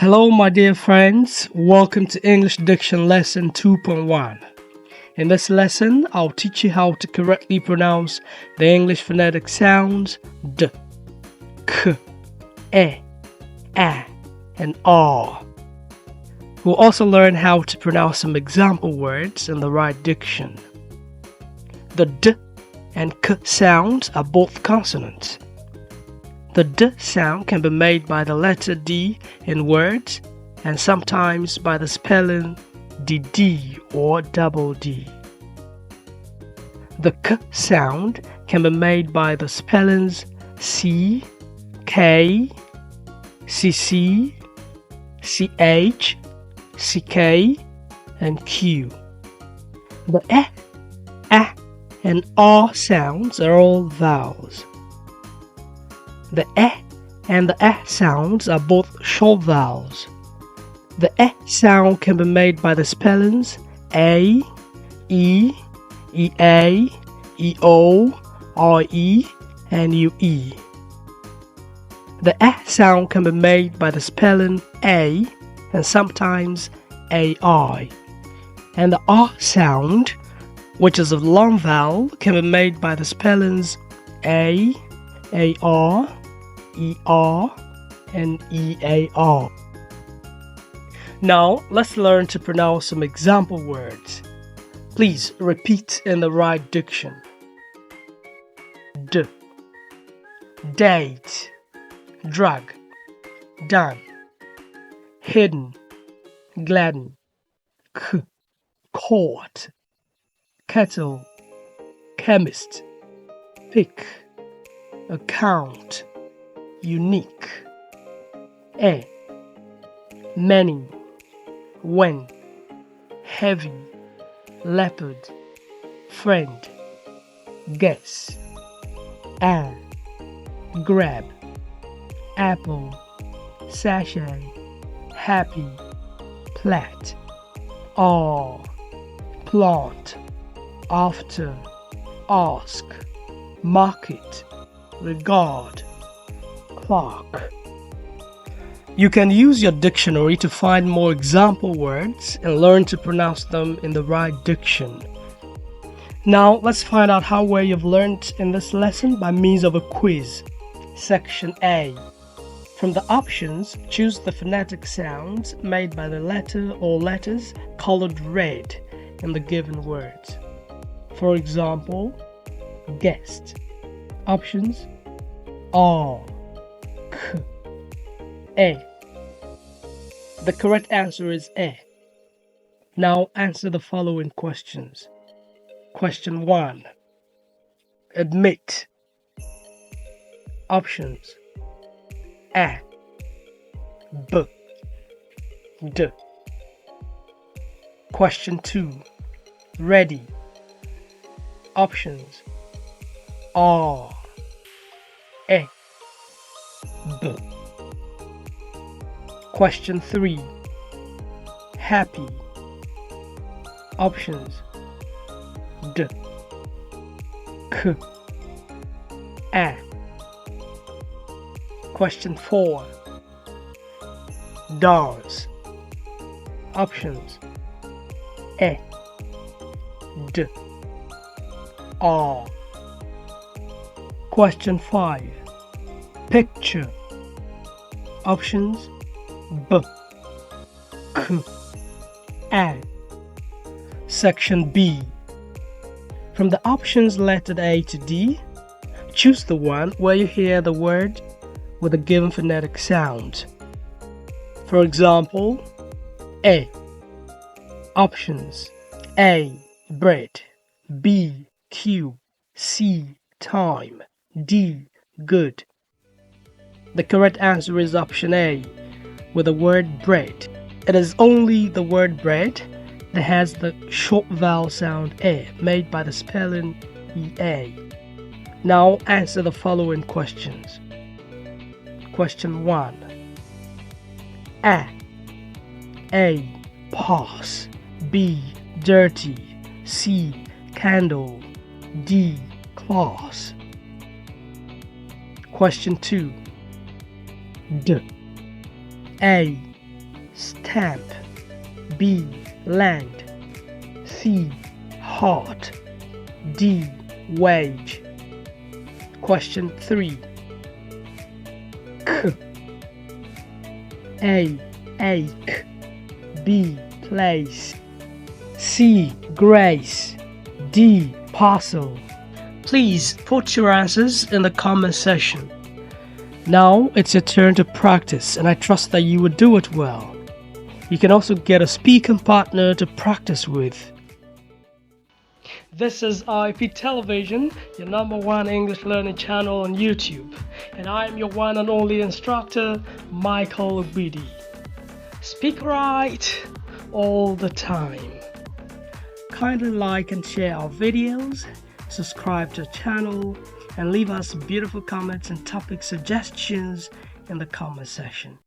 Hello, my dear friends. Welcome to English Diction Lesson 2.1. In this lesson, I'll teach you how to correctly pronounce the English phonetic sounds D, K, E, A, and R. We'll also learn how to pronounce some example words in the right diction. The D and K sounds are both consonants. The D sound can be made by the letter D in words and sometimes by the spelling DD or double D. The K sound can be made by the spellings C, K, CC, CH, CK, and Q. The E, A, and R sounds are all vowels. The E and the A sounds are both short vowels. The E sound can be made by the spellings A, E, EA, EO, RE, and UE. The A sound can be made by the spelling A and sometimes AI. And the R sound, which is a long vowel, can be made by the spellings A, AR, ER, and EAR. Now, let's learn to pronounce some example words. Please repeat in the right diction. D, date, drug, done, hidden, gladden, k, court, kettle, chemist, pick, account, unique, a, many, when, heavy, leopard, friend, guess, and, grab, apple, sachet, happy, plat, all, plant, after, ask, market, regard, clock. You can use your dictionary to find more example words and learn to pronounce them in the right diction. Now, let's find out how well you've learned in this lesson by means of a quiz. Section A. From the options, choose the phonetic sounds made by the letter or letters colored red in the given words. For example, guest. Options: R, K, A. The correct answer is A. Now answer the following questions. Question 1. Admit. Options: A, B, D. Question 2. Ready. Options: R, E, B. Question 3. Happy. Options: D, K, A. Question 4. Dance. Options: E, D, R. Question 5. Picture. Options: B, K, A. Section B. From the options lettered A to D, choose the one where you hear the word with a given phonetic sound. For example, A. Options: A, bread, B, Q, C, time, D, good. The correct answer is option A, with the word bread. It is only the word bread that has the short vowel sound A made by the spelling EA. Now answer the following questions. Question 1. A, pass, B, dirty, C, candle, D, class. Question 2. D. A. stamp, B. land, C. heart, D. wage. Question 3. K. A. ache, B. place, C. grace, D. parcel. Please put your answers in the comment section. Now it's your turn to practice, and I trust that you will do it well. You can also get a speaking partner to practice with. This is IP Television, your #1 English learning channel on YouTube, and I am your one and only instructor, Michael Bidi. Speak right all the time. Kindly like and share our videos, subscribe to our channel, and leave us beautiful comments and topic suggestions in the comment section.